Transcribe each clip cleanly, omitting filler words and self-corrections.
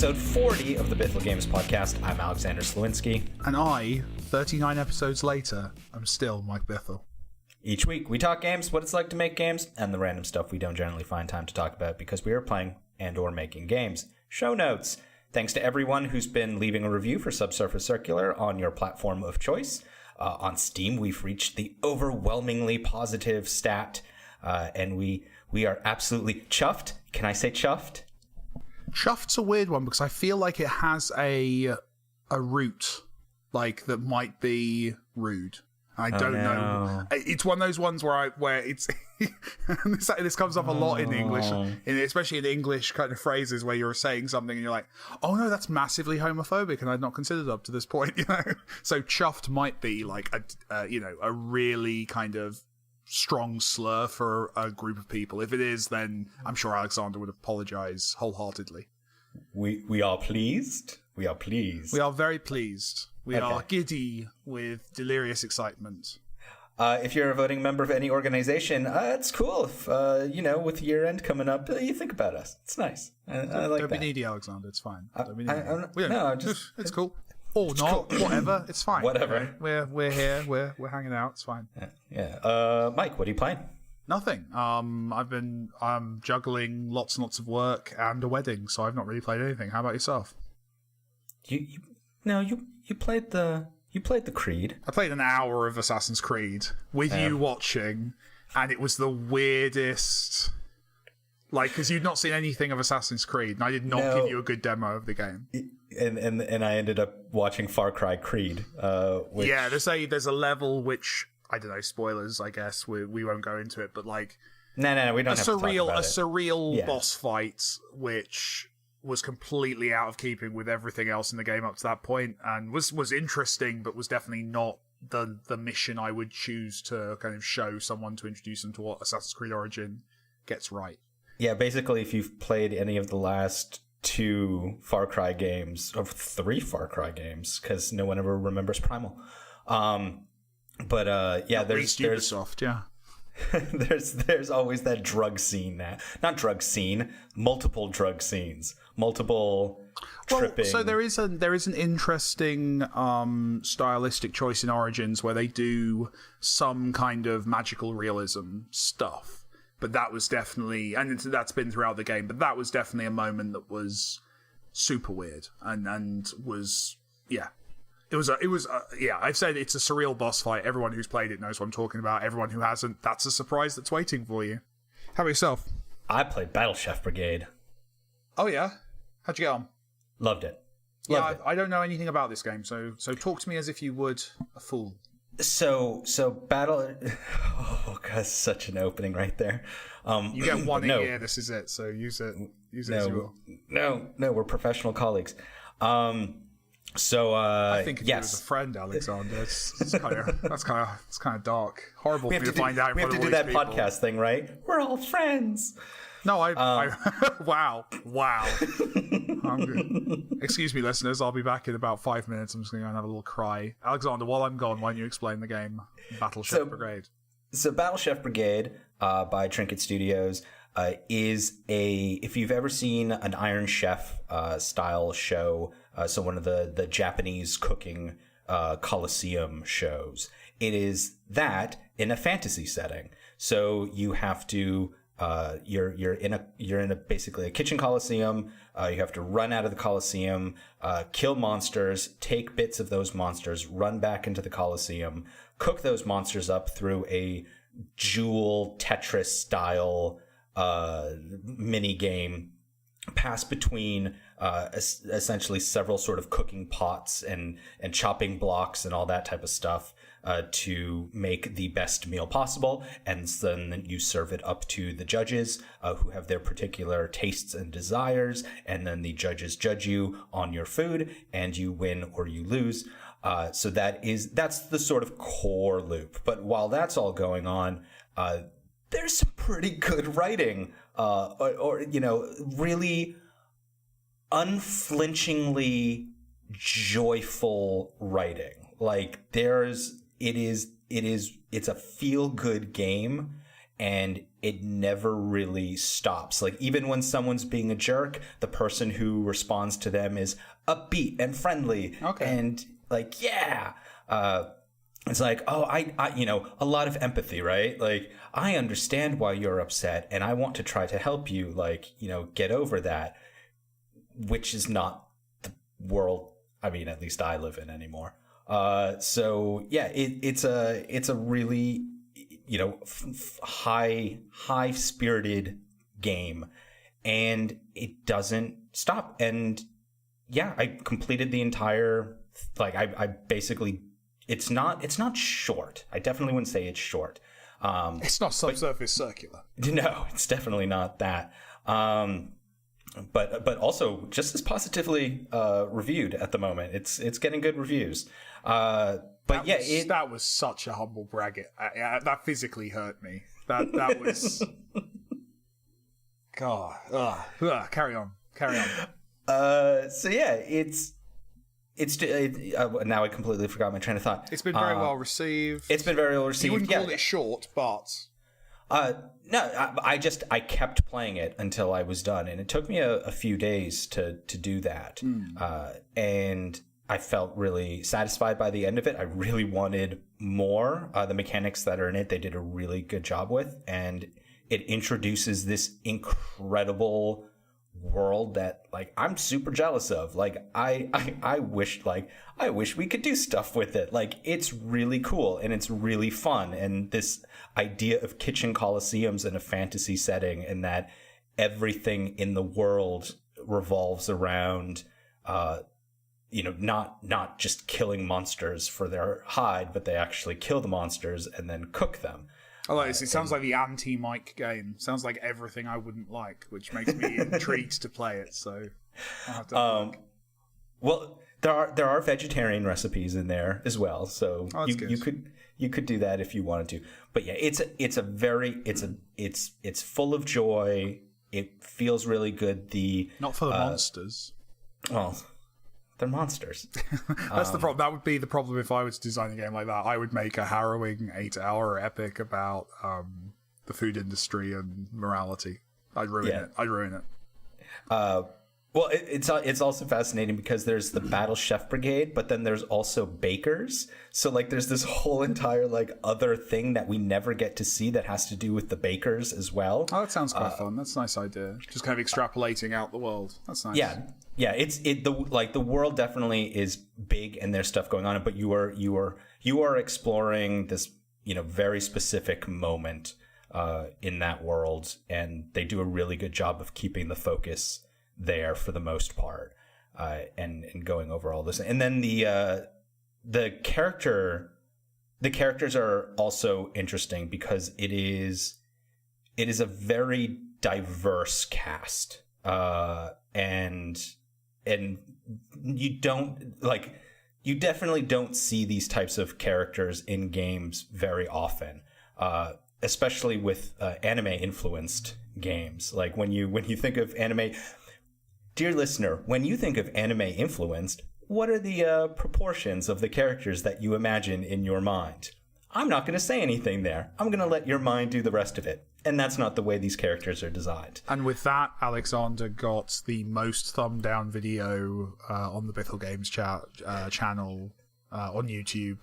episode 40 of the Bithell Games Podcast. I'm Alexander Slawinski. And I, 39 episodes later, am still Mike Bithell. Each week, we talk games, what it's like to make games, and the random stuff we don't generally find time to talk about because we are playing and or making games. Show notes. Thanks to everyone who's been leaving a review for Subsurface Circular on your platform of choice. On Steam, we've reached the overwhelmingly positive stat, and we are absolutely chuffed. Can I say chuffed? Chuffed's a weird one because I feel like it has a root, like, that might be rude. I don't know. It's one of those ones where it's this comes up a lot in English, especially in English kind of phrases where you're saying something and you're like, oh no, that's massively homophobic and I'd not considered up to this point, you know. So chuffed might be like a really kind of strong slur for a group of people. If it is, then I'm sure Alexander would apologize wholeheartedly. We are pleased. We are pleased. We are very pleased. We are giddy with delirious excitement. If you're a voting member of any organization, it's cool if, with year end coming up, you think about us. It's nice. I like that. Don't be needy, Alexander. It's fine. It's cool. Or not. Cool. Whatever. It's fine. Whatever. We're here. We're hanging out. It's fine. Yeah. Mike, what are you playing? Nothing. I'm juggling lots and lots of work and a wedding, so I've not really played anything. How about yourself? You played the Creed. I played an hour of Assassin's Creed with you watching, and it was the weirdest. Like, because you'd not seen anything of Assassin's Creed, and I did not give you a good demo of the game. And I ended up watching Far Cry Creed. Yeah, there's a level which, I don't know, spoilers, I guess. We won't go into it, but like, no, we don't have to talk about it. A surreal boss fight, which was completely out of keeping with everything else in the game up to that point, and was interesting, but was definitely not the mission I would choose to kind of show someone to introduce them to what Assassin's Creed Origin gets right. Yeah, basically, if you've played any of the last 2 Far Cry games, or 3 Far Cry games, because no one ever remembers Primal. There's Ubisoft, yeah. there's always that drug scene now. Not drug scene, multiple drug scenes, multiple tripping. So there is an interesting stylistic choice in Origins where they do some kind of magical realism stuff. But that was definitely, and that's been throughout the game, but that was definitely a moment that was super weird and was, yeah. I've said it's a surreal boss fight. Everyone who's played it knows what I'm talking about. Everyone who hasn't, that's a surprise that's waiting for you. How about yourself? I played Battle Chef Brigade. Oh yeah? How'd you get on? Loved it. I don't know anything about this game, so talk to me as if you would a fool. So Battle... Oh, God, such an opening right there. You get one a year, this is it, so use it as you will. No, we're professional colleagues. I think of you as a friend, Alexander. That's kind of dark. Horrible for you to find out. We have to do that podcast thing, right? We're all friends. No, wow. Excuse me, listeners. I'll be back in about 5 minutes. I'm just going to go and have a little cry. Alexander, while I'm gone, why don't you explain the game Battle Chef Brigade? So Battle Chef Brigade by Trinket Studios is if you've ever seen an Iron Chef style show, so one of the Japanese cooking Colosseum shows, it is that in a fantasy setting. So you have to you're in basically a kitchen Colosseum. You have to run out of the Colosseum, kill monsters, take bits of those monsters, run back into the Colosseum, cook those monsters up through a Jewel Tetris style mini game, pass between essentially several sort of cooking pots and chopping blocks and all that type of stuff to make the best meal possible, and then you serve it up to the judges who have their particular tastes and desires, and then the judges judge you on your food, and you win or you lose. So that's the sort of core loop. But while that's all going on, there's some pretty good writing, or really unflinchingly joyful writing. Like it's a feel good game, and it never really stops. Like, even when someone's being a jerk, the person who responds to them is upbeat and friendly. Okay. And like, yeah. It's like, oh, I, you know, a lot of empathy, right? Like, I understand why you're upset and I want to try to help you, like, you know, get over that, which is not the world, I mean, at least I live in anymore. So yeah, it's a really, you know, high spirited game, and it doesn't stop. And yeah, I completed the entire, like, I basically, it's not short. I definitely wouldn't say it's short. It's not Subsurface Circular. No, it's definitely not that. But also just as positively reviewed at the moment. It's getting good reviews. That was such a humble brag. That physically hurt me. That was. God. Carry on. So yeah, it's now I completely forgot my train of thought. It's been very well received. It's been very well received. You wouldn't call it short, but no, I kept playing it until I was done, and it took me a few days to do that. And I felt really satisfied by the end of it. I really wanted more. The mechanics that are in it, they did a really good job with, and it introduces this incredible world that, like, I'm super jealous of. Like, I wish we could do stuff with it. Like, it's really cool and it's really fun, and this idea of kitchen coliseums in a fantasy setting, and that everything in the world revolves around you know, not just killing monsters for their hide, but they actually kill the monsters and then cook them. Oh, it sounds like the anti-Mike game. Sounds like everything I wouldn't like, which makes me intrigued to play it. So I'll have to well, there are vegetarian recipes in there as well, so you could do that if you wanted to. But yeah, it's full of joy. It feels really good. Not for the monsters. Well, they're monsters. That's the problem. That would be the problem if I was to design a game like that. I would make a harrowing 8-hour epic about the food industry and morality. I'd ruin it. Well, it's also fascinating because there's the Battle Chef Brigade, but then there's also bakers. So, like, there's this whole entire, like, other thing that we never get to see that has to do with the bakers as well. Oh, that sounds quite fun. That's a nice idea. Just kind of extrapolating out the world. That's nice. Yeah. The world definitely is big and there's stuff going on, but you are exploring this, you know, very specific moment in that world, and they do a really good job of keeping the focus there for the most part, and going over all this. And then the characters are also interesting because it is a very diverse cast, and you definitely don't see these types of characters in games very often, especially with anime influenced games. Like, when you think of anime, dear listener, when you think of anime influenced, what are the proportions of the characters that you imagine in your mind? I'm not going to say anything there. I'm going to let your mind do the rest of it. And that's not the way these characters are designed. And with that, Alexander got the most thumb down video on the Bithell Games channel on YouTube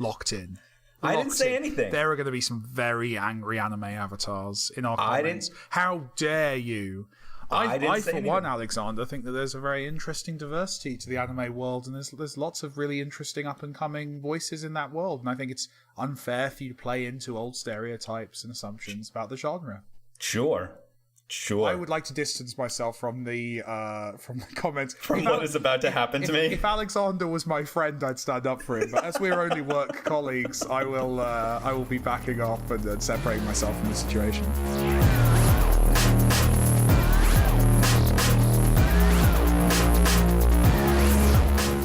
locked in. I didn't say anything. There are going to be some very angry anime avatars in our comments. How dare you? I for one, Alexander, think that there's a very interesting diversity to the anime world, and there's lots of really interesting up-and-coming voices in that world, and I think it's unfair for you to play into old stereotypes and assumptions about the genre. Sure. I would like to distance myself from the comments. From what is about to happen to me? If Alexander was my friend, I'd stand up for him, but as we're only work colleagues, I will be backing off and separating myself from the situation.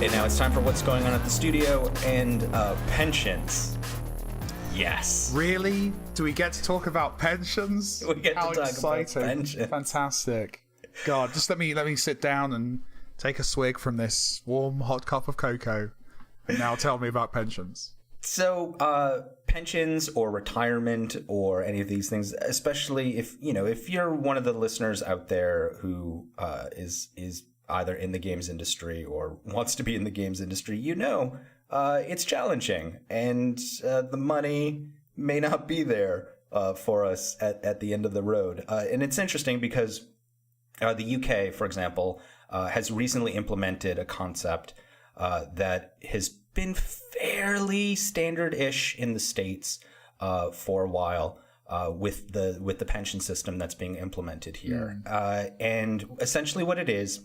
And now it's time for what's going on at the studio and pensions. Yes. Really? Do we get to talk about pensions? We get to talk about pensions. Fantastic. God, just let me sit down and take a swig from this warm, hot cup of cocoa. And now tell me about pensions. So pensions or retirement or any of these things, especially if you're one of the listeners out there who is either in the games industry or wants to be in the games industry, it's challenging, and the money may not be there for us at the end of the road. And it's interesting because the UK, for example, has recently implemented a concept that has been fairly standard-ish in the States for a while with the pension system that's being implemented here. And essentially what it is,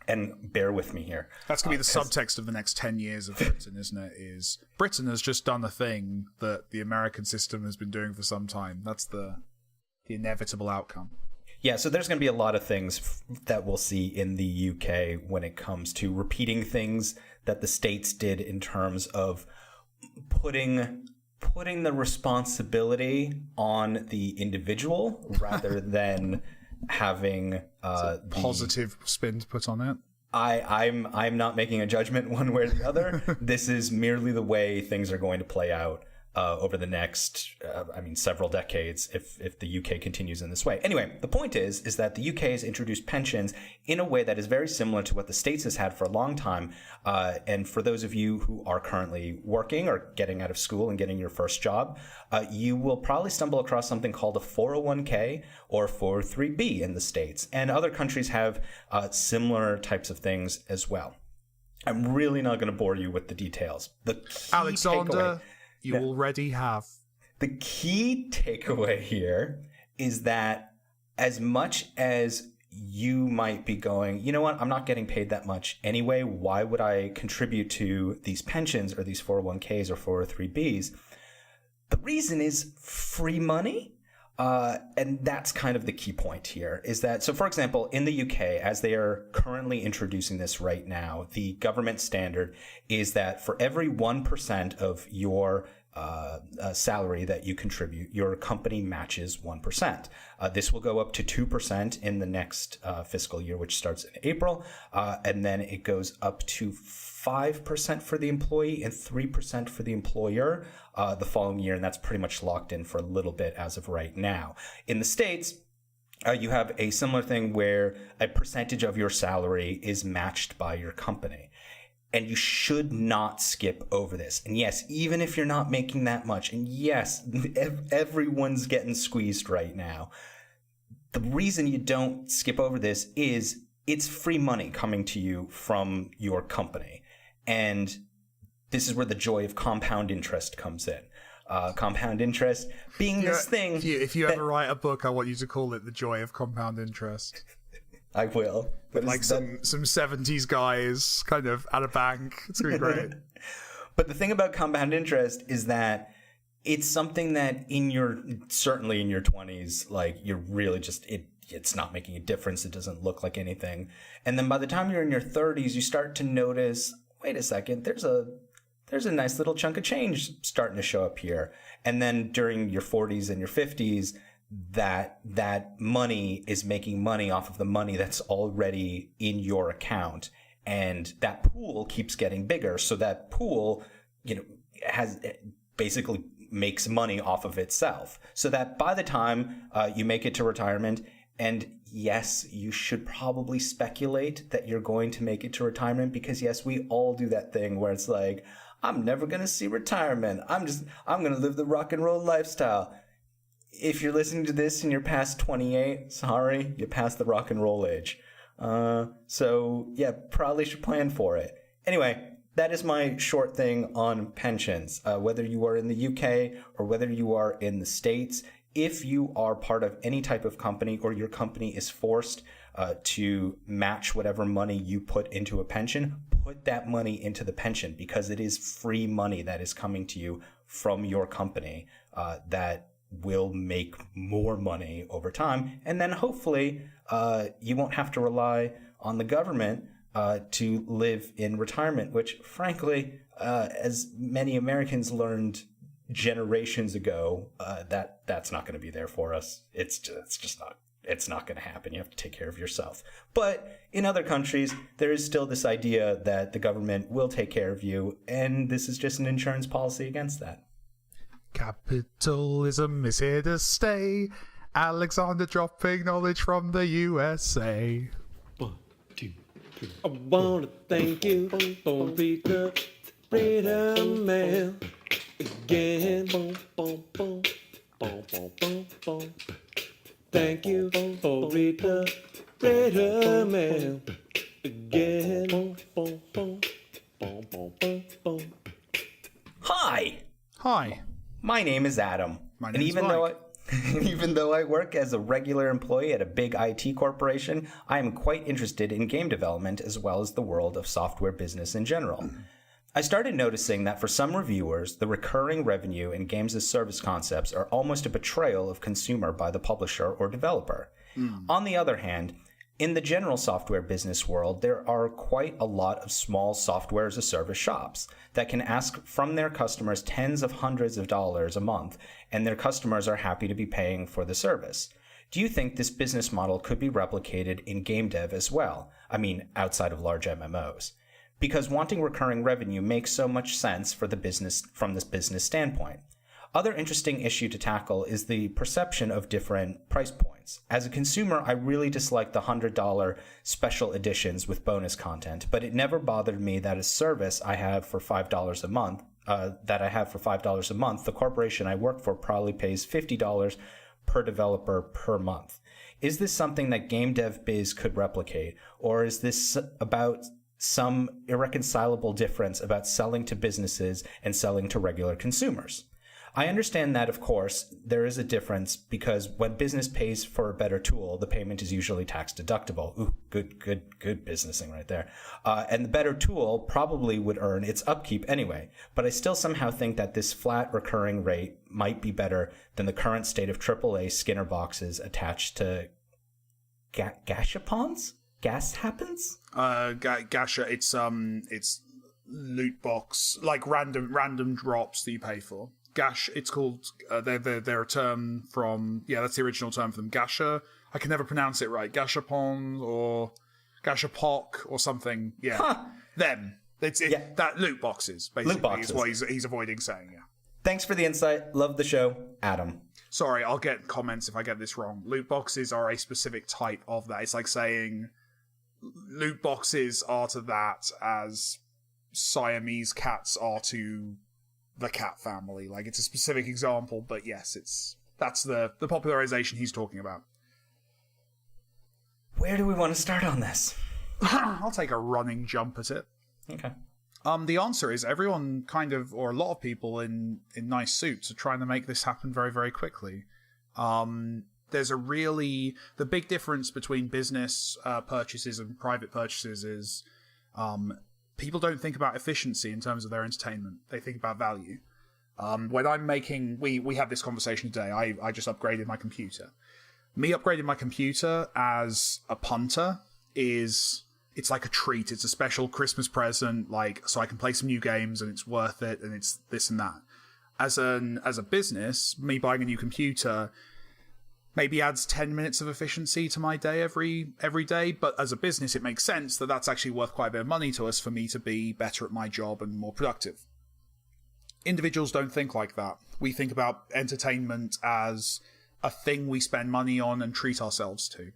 and bear with me here. That's going to be the subtext of the next 10 years of Britain, isn't it? Is Britain has just done a thing that the American system has been doing for some time. That's the inevitable outcome. Yeah, so there's going to be a lot of things that we'll see in the UK when it comes to repeating things that the States did in terms of putting the responsibility on the individual rather than having positive spin to put on it. I'm not making a judgment one way or the other. This is merely the way things are going to play out over the next, several decades if the UK continues in this way. Anyway, the point is that the UK has introduced pensions in a way that is very similar to what the States has had for a long time. And for those of you who are currently working or getting out of school and getting your first job, you will probably stumble across something called a 401k or 403b in the States. And other countries have similar types of things as well. I'm really not going to bore you with the details. The key Alexander, you already have. The key takeaway here is that as much as you might be going, you know what, I'm not getting paid that much anyway, why would I contribute to these pensions or these 401ks or 403bs? The reason is free money. And that's kind of the key point here is that, so for example, in the UK, as they are currently introducing this right now, the government standard is that for every 1% of your salary that you contribute, your company matches 1%. This will go up to 2% in the next fiscal year, which starts in April. And then it goes up to 5% for the employee and 3% for the employer the following year. And that's pretty much locked in for a little bit as of right now. In the States, you have a similar thing where a percentage of your salary is matched by your company. And you should not skip over this. And yes, even if you're not making that much, and yes, everyone's getting squeezed right now, the reason you don't skip over this is it's free money coming to you from your company. And this is where the joy of compound interest comes in. Compound interest being this thing. If you ever write a book, I want you to call it The Joy of Compound Interest. I will. But like some 70s guys kind of at a bank. It's going to be great. But the thing about compound interest is that it's something that certainly in your 20s, like you're really just, it's not making a difference. It doesn't look like anything. And then by the time you're in your 30s, you start to notice, wait a second, there's a nice little chunk of change starting to show up here. And then during your 40s and your 50s, that money is making money off of the money that's already in your account, and that pool keeps getting bigger. So that pool, basically makes money off of itself. So that by the time you make it to retirement, and yes, you should probably speculate that you're going to make it to retirement, because yes, we all do that thing where it's like, I'm never going to see retirement. I'm going to live the rock and roll lifestyle. If you're listening to this and you're past 28, sorry, you're past the rock and roll age. So yeah, probably should plan for it. Anyway, that is my short thing on pensions. Whether you are in the UK or whether you are in the States, if you are part of any type of company or your company is forced to match whatever money you put into a pension, put that money into the pension, because it is free money that is coming to you from your company that will make more money over time. And then hopefully you won't have to rely on the government to live in retirement, which frankly, as many Americans learned generations ago, that's not going to be there for us. It's just it's not going to happen. You have to take care of yourself. But in other countries, there is still this idea that the government will take care of you, and this is just an insurance policy against that. Capitalism is here to stay. Alexander dropping knowledge from the USA. 1, 2, 3. I wanna thank you for reading the Freedom Mail again. Boom, boom, boom, boom, boom, boom, boom. Thank you for reading the Freedom Mail again. Boom, boom, boom, boom, boom, boom, boom. Hi, My name is Adam. My And name's even though I work as a regular employee at a big IT corporation, I am quite interested in game development as well as the world of software business in general. I started noticing that for some reviewers, the recurring revenue in games as service concepts are almost a betrayal of consumer by the publisher or developer. On the other hand, in the general software business world, there are quite a lot of small software as a service shops that can ask from their customers tens of hundreds of dollars a month, and their customers are happy to be paying for the service. Do you think this business model could be replicated in game dev as well? I mean, outside of large MMOs. Because wanting recurring revenue makes so much sense for the business from this business standpoint. Other interesting issue to tackle is the perception of different price points. As a consumer, I really dislike the $100 special editions with bonus content, but it never bothered me that a service I have for $5 a month, the corporation I work for probably pays $50 per developer per month. Is this something that game dev biz could replicate, or is this about some irreconcilable difference about selling to businesses and selling to regular consumers? I understand that, of course, there is a difference because when business pays for a better tool, the payment is usually tax deductible. Ooh, good businessing right there. And the better tool probably would earn its upkeep anyway. But I still somehow think that this flat recurring rate might be better than the current state of AAA Skinner boxes attached to gashapons? Gas happens? Gasha, it's loot box, like random drops that you pay for. Gash, it's called, they're a term from, that's the original term for them. Gasha, I can never pronounce it right. Gashapon or Gashapok or something. Yeah. Huh. Them. That loot boxes, basically, loot boxes is what he's avoiding saying, yeah. Thanks for the insight. Love the show. Adam. Sorry, I'll get comments if I get this wrong. Loot boxes are a specific type of that. It's like saying loot boxes are to that as Siamese cats are to the cat family. Like, it's a specific example, but yes, that's the popularization he's talking about. Where do we want to start on this? I'll take a running jump at it. Okay. The answer is everyone kind of, or a lot of people in nice suits are trying to make this happen very, very quickly. There's the big difference between business purchases and private purchases is people don't think about efficiency in terms of their entertainment. They think about value. When I'm making, we had this conversation today. I just upgraded my computer. Me upgrading my computer as a punter it's like a treat. It's a special Christmas present, so I can play some new games and it's worth it and it's this and that. As a business, me buying a new computer maybe adds 10 minutes of efficiency to my day every day, but as a business it makes sense that that's actually worth quite a bit of money to us for me to be better at my job and more productive. Individuals don't think like that. We think about entertainment as a thing we spend money on and treat ourselves to.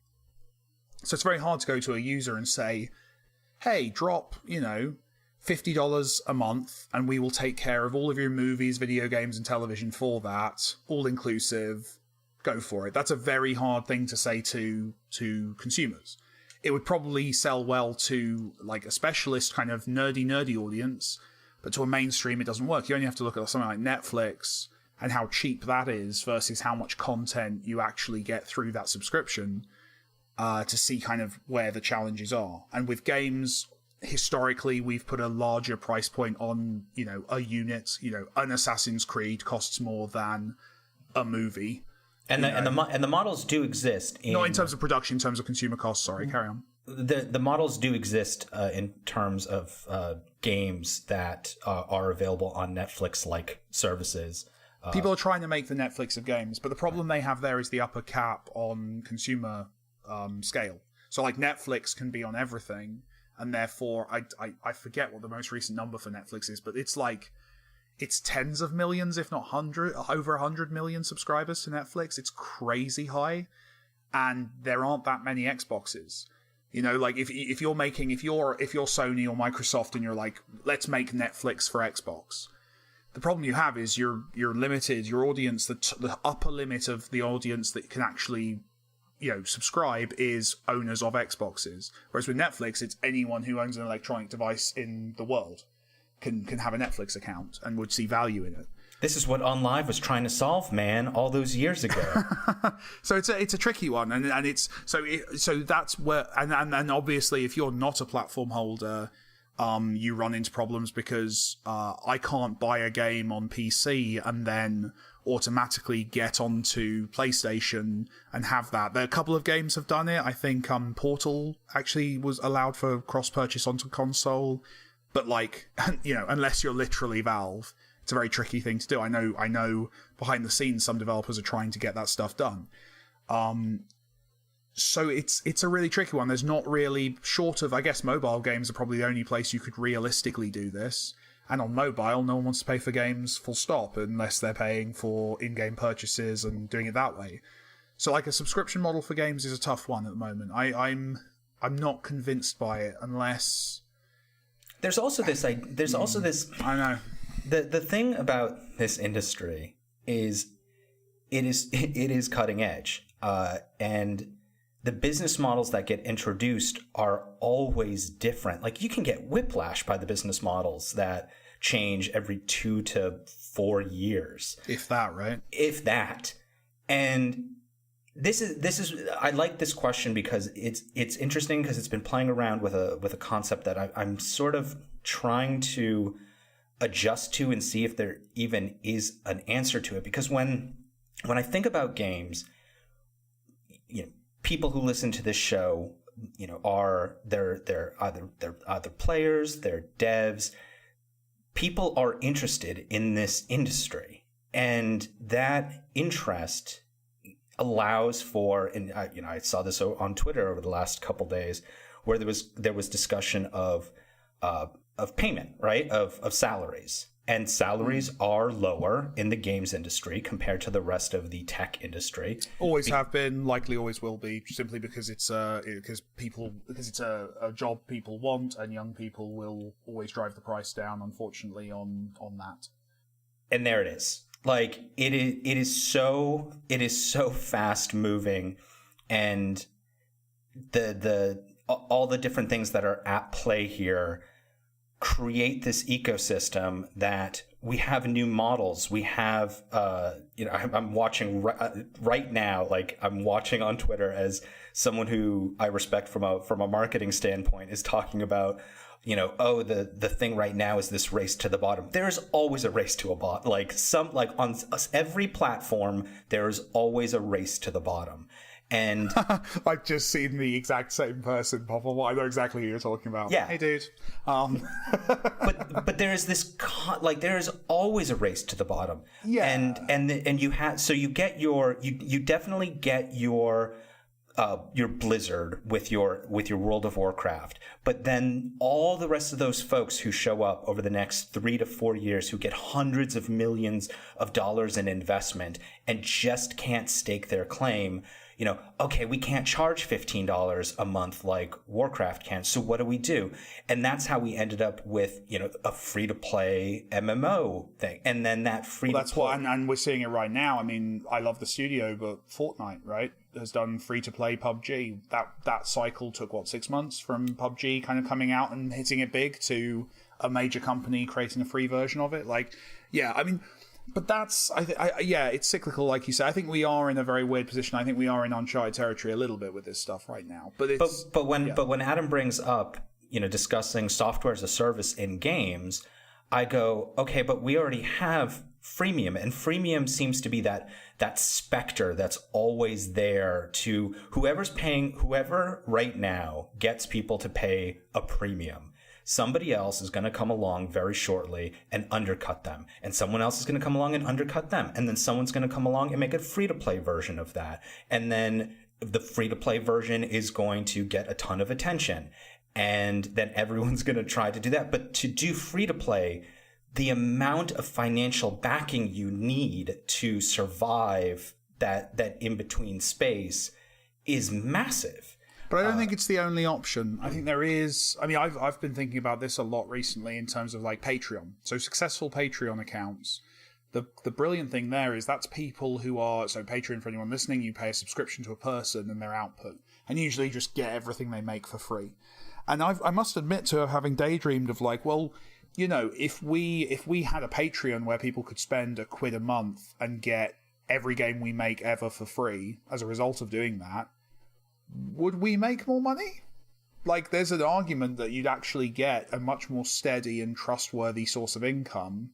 So it's very hard to go to a user and say, hey, drop, $50 a month and we will take care of all of your movies, video games and television for that, all inclusive. Go for it. That's a very hard thing to say to consumers. It would probably sell well to like a specialist kind of nerdy audience, but to a mainstream it doesn't work. You only have to look at something like Netflix and how cheap that is versus how much content you actually get through that subscription to see kind of where the challenges are. And with games, historically, we've put a larger price point on, a unit. An Assassin's Creed costs more than a movie. And the models do exist. Not in terms of production, in terms of consumer costs. Sorry, carry on. The models do exist in terms of games that are available on Netflix-like services. People are trying to make the Netflix of games, but the problem they have there is the upper cap on consumer scale. So like Netflix can be on everything, and therefore I forget what the most recent number for Netflix is, but it's tens of millions, if not over 100 million subscribers to Netflix. It's crazy high, and there aren't that many Xboxes. You know, like if you're Sony or Microsoft and you're like, let's make Netflix for Xbox, the problem you have is you're limited. Your audience, the upper limit of the audience that can actually, subscribe is owners of Xboxes. Whereas with Netflix, it's anyone who owns an electronic device in the world can have a Netflix account and would see value in it. This is what OnLive was trying to solve, man, all those years ago. So it's a tricky one, and it's so that's where and obviously if you're not a platform holder, you run into problems because I can't buy a game on PC and then automatically get onto PlayStation and have that. There are a couple of games have done it. I think Portal actually was allowed for cross-purchase onto console, but unless you're literally Valve, it's a very tricky thing to do. I know behind the scenes some developers are trying to get that stuff done. So it's a really tricky one. There's not really, short of, I guess, mobile games are probably the only place you could realistically do this. And on mobile, no one wants to pay for games full stop unless they're paying for in-game purchases and doing it that way. So like a subscription model for games is a tough one at the moment. I'm not convinced by it unless... There's also this... I know. The thing about this industry is it is cutting edge, and the business models that get introduced are always different. Like, you can get whiplash by the business models that change every 2 to 4 years, if that, right? If that. And this is I like this question because it's interesting, because it's been playing around with a concept that I'm sort of trying to adjust to and see if there even is an answer to it. Because when I think about games, people who listen to this show, are they're either players, they're devs. People are interested in this industry, and that interest allows for, and I saw this on Twitter over the last couple days, where there was discussion of payment, right? Of salaries. And salaries are lower in the games industry compared to the rest of the tech industry. Always have been, likely always will be, simply because it's a job people want, and young people will always drive the price down, unfortunately, on that. And there it is. Like, it is so fast moving, and all the different things that are at play here create this ecosystem that we have new models. We have, I'm watching right now, like I'm watching on Twitter as someone who I respect from a marketing standpoint is talking about, the thing right now is this race to the bottom. There's always a race to a bottom. Like on every platform, there's always a race to the bottom. And I've just seen the exact same person pop up. I know exactly who you're talking about. Yeah. Hey, dude. But there is this there is always a race to the bottom. Yeah. And you have, so you get you definitely get your Blizzard with your World of Warcraft, but then all the rest of those folks who show up over the next 3 to 4 years, who get hundreds of millions of dollars in investment and just can't stake their claim. Okay, we can't charge $15 a month like Warcraft can, so what do we do? And that's how we ended up with, a free-to-play MMO thing. And then that free-to-play... Well, that's what, and we're seeing it right now. I mean, I love the studio, but Fortnite, right, has done free-to-play PUBG. That cycle took, 6 months from PUBG kind of coming out and hitting it big to a major company creating a free version of it. Like, yeah, I mean... But that's, it's cyclical, like you say. I think we are in a very weird position. I think we are in uncharted territory a little bit with this stuff right now. But when Adam brings up, discussing software as a service in games, I go, okay, but we already have freemium, and freemium seems to be that specter that's always there to whoever right now gets people to pay a premium. somebody else is going to come along very shortly and undercut them. And someone else is going to come along and undercut them. And then someone's going to come along and make a free-to-play version of that. And then the free-to-play version is going to get a ton of attention. And then everyone's going to try to do that. But to do free-to-play, the amount of financial backing you need to survive that in-between space is massive. But I don't think it's the only option. I think there is... I mean, I've been thinking about this a lot recently in terms of like Patreon. So successful Patreon accounts. The brilliant thing there is that's people who are... So Patreon, for anyone listening, you pay a subscription to a person and their output. And usually just get everything they make for free. And I must admit to having daydreamed of like, well, you know, if we had a Patreon where people could spend £1 a month and get every game we make ever for free as a result of doing that, would we make more money? Like, there's an argument that you'd actually get a much more steady and trustworthy source of income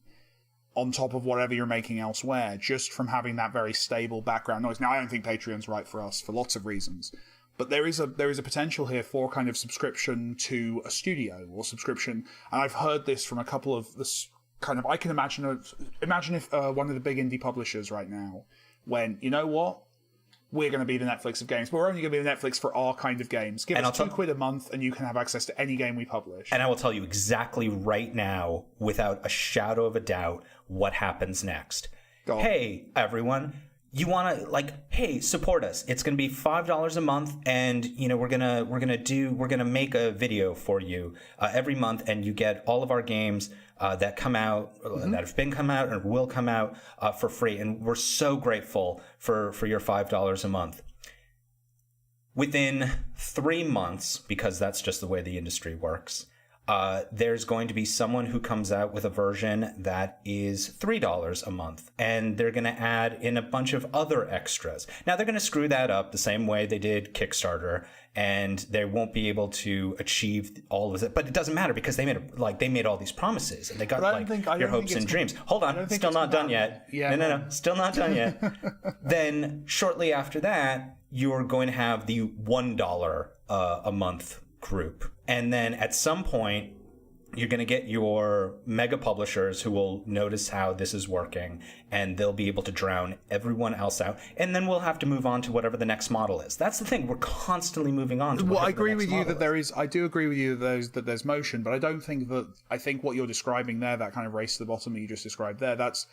on top of whatever you're making elsewhere, just from having that very stable background noise. Now, I don't think Patreon's right for us for lots of reasons, but there is a potential here for kind of subscription to a studio or subscription. And I've heard this from a couple of this kind of, I can imagine if one of the big indie publishers right now went, you know what? We're going to be the Netflix of games, but we're only going to be the Netflix for our kind of games. Give us £2 a month and you can have access to any game we publish. And I will tell you exactly right now, without a shadow of a doubt, what happens next. Hey, everyone, you want to hey, support us. It's going to be $5 a month, and you know we're gonna make a video for you every month, and you get all of our games that come out, that have been come out and will come out for free. And we're so grateful for your $5 a month. Within 3 months, because that's just the way the industry works, there's going to be someone who comes out with a version that is $3 a month, and they're going to add in a bunch of other extras. Now, they're going to screw that up the same way they did Kickstarter, and they won't be able to achieve all of it. But it doesn't matter because they made all these promises, and they got your hopes and dreams. Hold on, still not done yet. Yeah, no, still not done yet. Then shortly after that, you're going to have the $1 a month group. And then at some point, you're going to get your mega publishers who will notice how this is working, and they'll be able to drown everyone else out. And then we'll have to move on to whatever the next model is. That's the thing. We're constantly moving on to whatever I agree the next with you model that there is. I do agree with you that there's motion, but I don't think that. I think what you're describing there, that kind of race to the bottom that you just described there, that's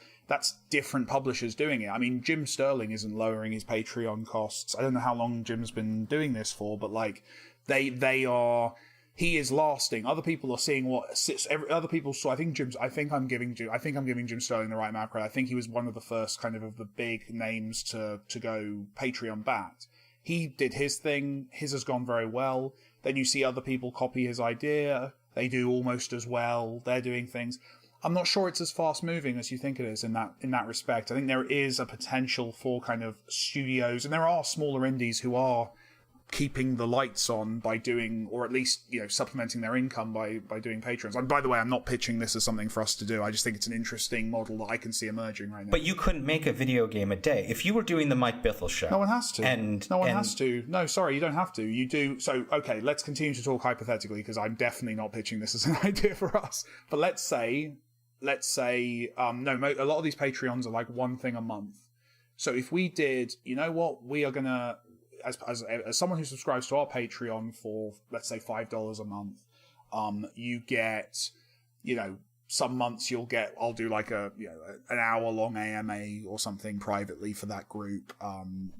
different publishers doing it. I mean, Jim Sterling isn't lowering his Patreon costs. I don't know how long Jim's been doing this for, but like they are. He is lasting. Other people are seeing what other people saw. I think I'm giving Jim Sterling the right amount of credit. I think he was one of the first kind of the big names to go Patreon backed. He did his thing. His has gone very well. Then you see other people copy his idea. They do almost as well. They're doing things. I'm not sure it's as fast moving as you think it is in that respect. I think there is a potential for kind of studios, and there are smaller indies who are keeping the lights on by doing, or at least, you know, supplementing their income by doing patrons. And by the way, I'm not pitching this as something for us to do. I just think it's an interesting model that I can see emerging right now. But you couldn't make a video game a day. If you were doing the Mike Bithell show. No one has to. Has to. No, sorry, you don't have to. You do. So, okay, let's continue to talk hypothetically, because I'm definitely not pitching this as an idea for us. But let's say, a lot of these Patreons are like one thing a month. So if we did, you know what, we are going to, as someone who subscribes to our Patreon for, let's say, $5 a month, you get, you know, some months I'll do like an hour long AMA or something privately for that group.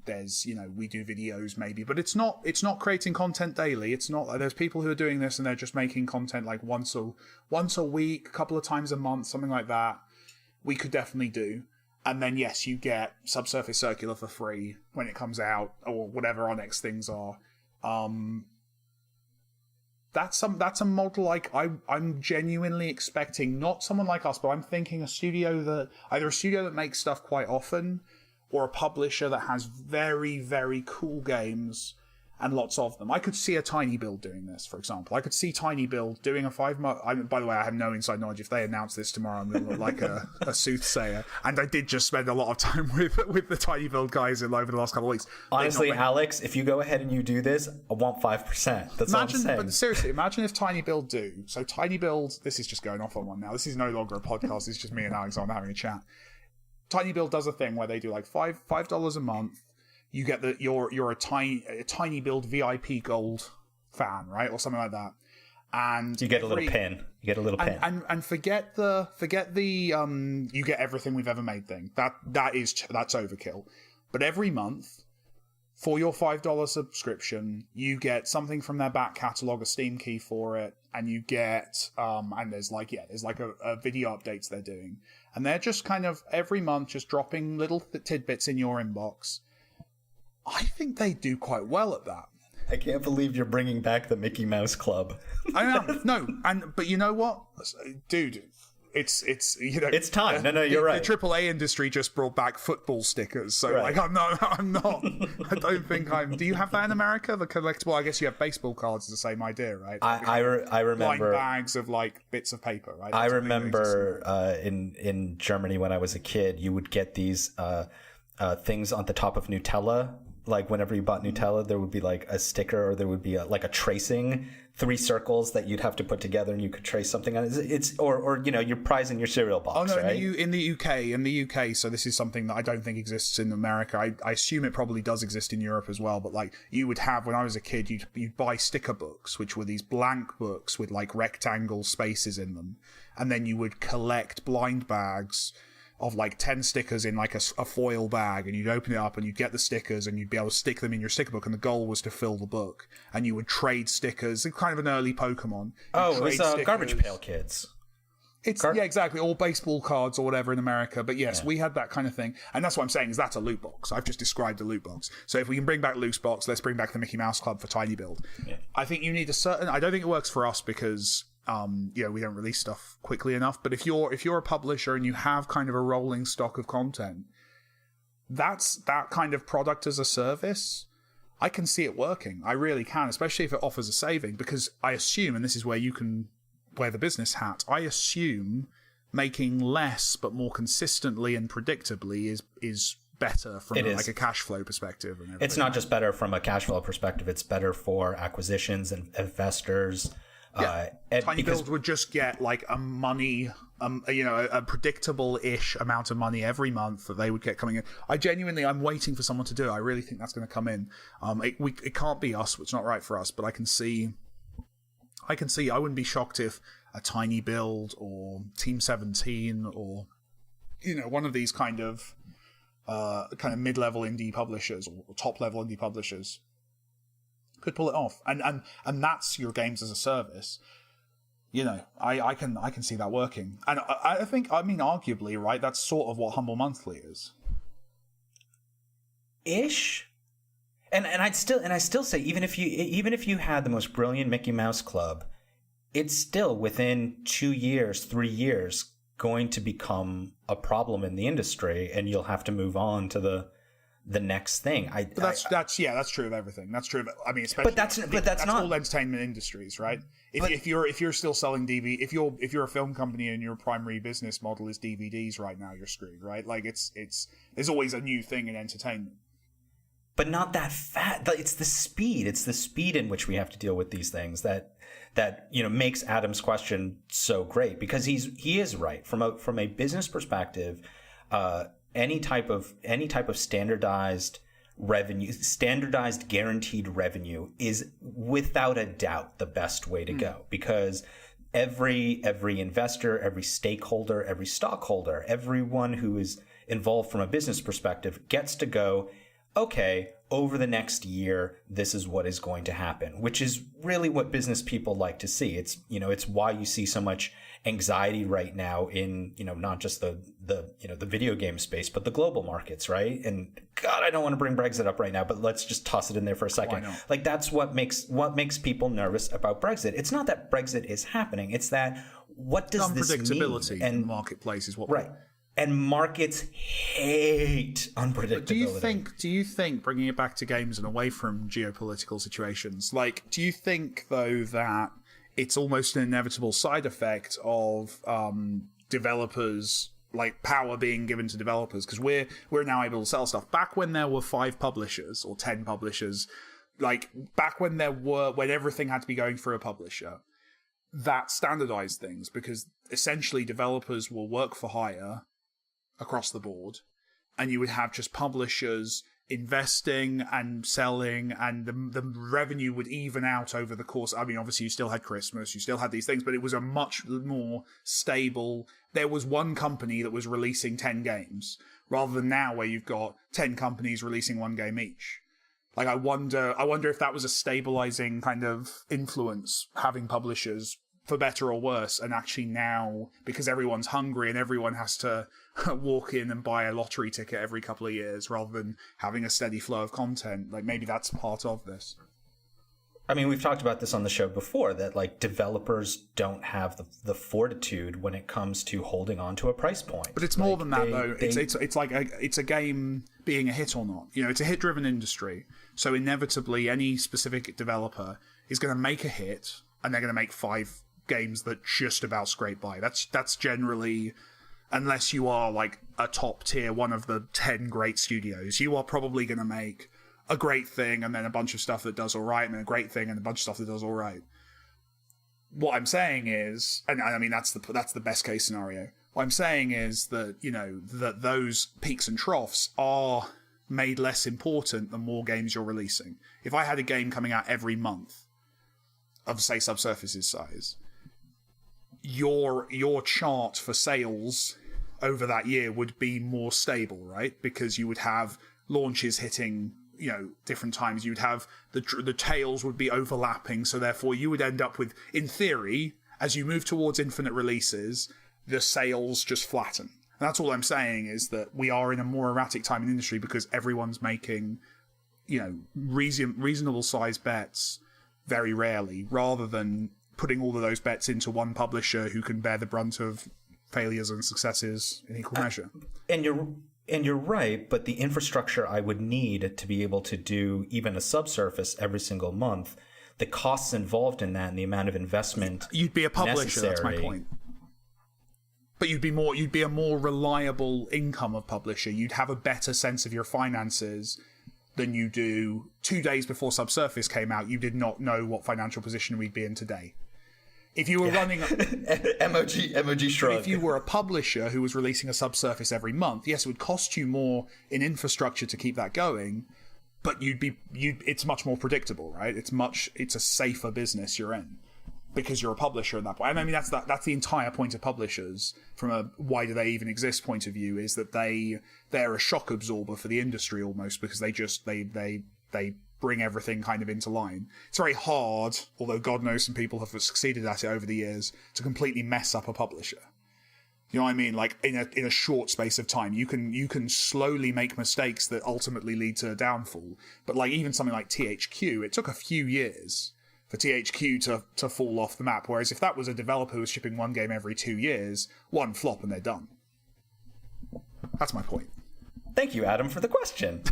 There's, you know, we do videos maybe, but it's not creating content daily. It's not, there's people who are doing this and they're just making content like once a week, a couple of times a month, something like that. We could definitely do. And then, yes, you get Subsurface Circular for free when it comes out, or whatever our next things are. That's a model like I'm genuinely expecting, not someone like us, but I'm thinking either a studio that makes stuff quite often, or a publisher that has very, very cool games, and lots of them. I could see a Tiny Build doing this, for example. I could see Tiny Build doing a 5-month... By the way, I have no inside knowledge. If they announce this tomorrow, I'm going to look like a soothsayer. And I did just spend a lot of time with the Tiny Build guys over the last couple of weeks. Honestly, Alex, if you go ahead and you do this, I want 5%. That's all I'm saying. But seriously, imagine if Tiny Build do. So Tiny Build... This is just going off on one now. This is no longer a podcast. It's just me and Alexander having a chat. Tiny Build does a thing where they do like $5 a month. You get you're a tiny Build VIP Gold fan, right, or something like that, and you get a little pin. You get a little pin, and forget the you get everything we've ever made thing. That's overkill. But every month, for your $5 subscription, you get something from their back catalog, a Steam key for it, and you get and there's like a video updates they're doing, and they're just kind of every month just dropping little tidbits in your inbox. I think they do quite well at that. I can't believe you're bringing back the Mickey Mouse Club. I am. No, but you know what, dude? It's it's time. No, you're right. The AAA industry just brought back football stickers, so right. like I'm not. I don't think I'm. Do you have that in America? The collectible. I guess you have baseball cards. The same idea, right? I remember blind bags of like bits of paper, right? I remember in Germany when I was a kid, you would get these things on the top of Nutella. Like whenever you bought Nutella, there would be like a sticker, or there would be a tracing, 3 circles that you'd have to put together, and you could trace something on it. It's or you're prizing your cereal box. Oh no, right? in the UK. So this is something that I don't think exists in America. I assume it probably does exist in Europe as well. But like you would have when I was a kid, you'd buy sticker books, which were these blank books with like rectangle spaces in them, and then you would collect blind bags of like 10 stickers in like a foil bag, and you'd open it up and you'd get the stickers and you'd be able to stick them in your sticker book, and the goal was to fill the book, and you would trade stickers. It's kind of an early Pokemon. It was Garbage Pail Kids. Yeah, exactly, or baseball cards or whatever in America. But yes, we had that kind of thing, and that's what I'm saying is that's a loot box. I've just described a loot box. So if we can bring back loot box, let's bring back the Mickey Mouse Club for Tiny Build. Yeah. I think you need I don't think it works for us because we don't release stuff quickly enough. But if you're a publisher and you have kind of a rolling stock of content, that's that kind of product as a service. I can see it working. I really can, especially if it offers a saving, because I assume, and this is where you can wear the business hat, I assume making less but more consistently and predictably is better from like a cash flow perspective. And it's not just better from a cash flow perspective, it's better for acquisitions and investors. Tiny Build would just get like a money, a predictable-ish amount of money every month that they would get coming in. I'm waiting for someone to do it. I really think that's going to come in. It can't be us. It's not right for us. But I can see. I wouldn't be shocked if a Tiny Build or Team 17 or one of these kind of mid-level indie publishers or top-level indie publishers could pull it off, and that's your games as a service. I can see that working, and I think, arguably, right, that's sort of what Humble Monthly is. Ish, and I still say even if you had the most brilliant Mickey Mouse Club, it's still within 2 years, 3 years going to become a problem in the industry, and you'll have to move on to the next thing. That's true of everything. That's true of, especially. But that's not all entertainment industries, right? If you're still selling DVD, if you're a film company and your primary business model is DVDs right now, you're screwed, right? Like there's always a new thing in entertainment. But not that fast. It's the speed. It's the speed in which we have to deal with these things that makes Adam's question so great, because he is right from a business perspective. Any type of standardized revenue, standardized guaranteed revenue is without a doubt the best way to go, because every investor, every stakeholder, every stockholder, everyone who is involved from a business perspective gets to go, okay, over the next year, this is what is going to happen, which is really what business people like to see. It's why you see so much anxiety right now in, not just the video game space, but the global markets, right? And God, I don't want to bring Brexit up right now, but let's just toss it in there for a second. Like, that's what makes people nervous about Brexit. It's not that Brexit is happening. It's that, what does this mean? Unpredictability in the marketplace is what... Right. And markets hate unpredictability. Do you think bringing it back to games and away from geopolitical situations, like, do you think though that it's almost an inevitable side effect of developers, like power being given to developers, because we're now able to sell stuff? Back when there were 5 publishers or 10 publishers, like back when everything had to be going through a publisher, that standardized things, because essentially developers will work for hire across the board, and you would have just publishers investing and selling, and the revenue would even out over the course. I mean, obviously you still had Christmas, you still had these things, but it was a much more stable. There was one company that was releasing 10 games, rather than now where you've got 10 companies releasing 1 game each. Like, I wonder if that was a stabilizing kind of influence, having publishers, for better or worse, and actually now, because everyone's hungry and everyone has to walk in and buy a lottery ticket every couple of years rather than having a steady flow of content, like maybe that's part of this. I mean, we've talked about this on the show before, that like developers don't have the fortitude when it comes to holding on to a price point. But it's more than that, though. It's like it's a game being a hit or not. You know, it's a hit-driven industry, so inevitably any specific developer is going to make a hit, and they're going to make 5 games that just about scrape by. That's generally, unless you are like a top tier, one of the 10 great studios, you are probably going to make a great thing and then a bunch of stuff that does all right, and then a great thing and a bunch of stuff that does all right. What I'm saying is, and I mean that's the best case scenario. What I'm saying is that, you know, that those peaks and troughs are made less important the more games you're releasing. If I had a game coming out every month of, say, Subsurface's size, your chart for sales over that year would be more stable, right? Because you would have launches hitting, you know, different times. You'd have the tails would be overlapping, so therefore you would end up with, in theory, as you move towards infinite releases, the sales just flatten. And that's all I'm saying, is that we are in a more erratic time in the industry because everyone's making, you know, reasonable sized bets very rarely, rather than putting all of those bets into one publisher who can bear the brunt of failures and successes in equal measure. And you're right, but the infrastructure I would need to be able to do even a Subsurface every single month, the costs involved in that and the amount of investment you'd be a publisher, that's my point. But you'd be a more reliable income of publisher. You'd have a better sense of your finances than you do 2 days before Subsurface came out. You did not know what financial position we'd be in today. If you were running emoji shrug. If you were a publisher who was releasing a Subsurface every month, yes, it would cost you more in infrastructure to keep that going, but it's much more predictable, right? It's a safer business you're in because you're a publisher at that point. And I mean, that's the entire point of publishers from a why do they even exist point of view, is that they're a shock absorber for the industry almost, because they bring everything kind of into line. It's very hard, although God knows some people have succeeded at it over the years, to completely mess up a publisher. You know what I mean? Like in a short space of time, you can slowly make mistakes that ultimately lead to a downfall. But like even something like THQ, it took a few years for THQ to fall off the map. Whereas if that was a developer who was shipping 1 game every 2 years, 1 flop and they're done. That's my point. Thank you, Adam, for the question.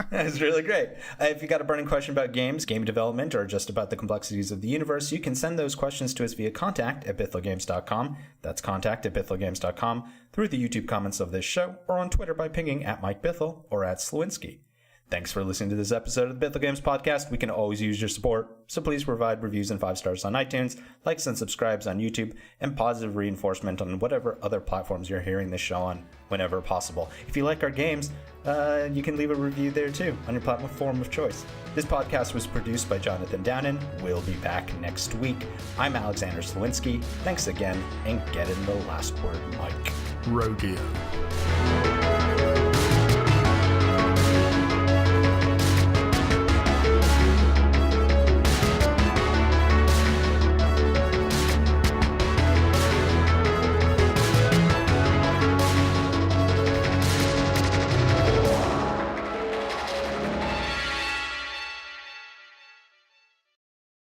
That was really great. If you got a burning question about games, game development, or just about the complexities of the universe, you can send those questions to us via contact@bithelgames.com. That's contact@bithelgames.com, through the YouTube comments of this show, or on Twitter by pinging @MikeBithell or @Slewinski. Thanks for listening to this episode of the Bithell Games Podcast. We can always use your support, so please provide reviews and 5 stars on iTunes, likes and subscribes on YouTube, and positive reinforcement on whatever other platforms you're hearing this show on whenever possible. If you like our games, you can leave a review there too, on your platform of choice. This podcast was produced by Jonathan Downen. We'll be back next week. I'm Alexander Slewinski. Thanks again, and get in the last word, Mike. Rodeo.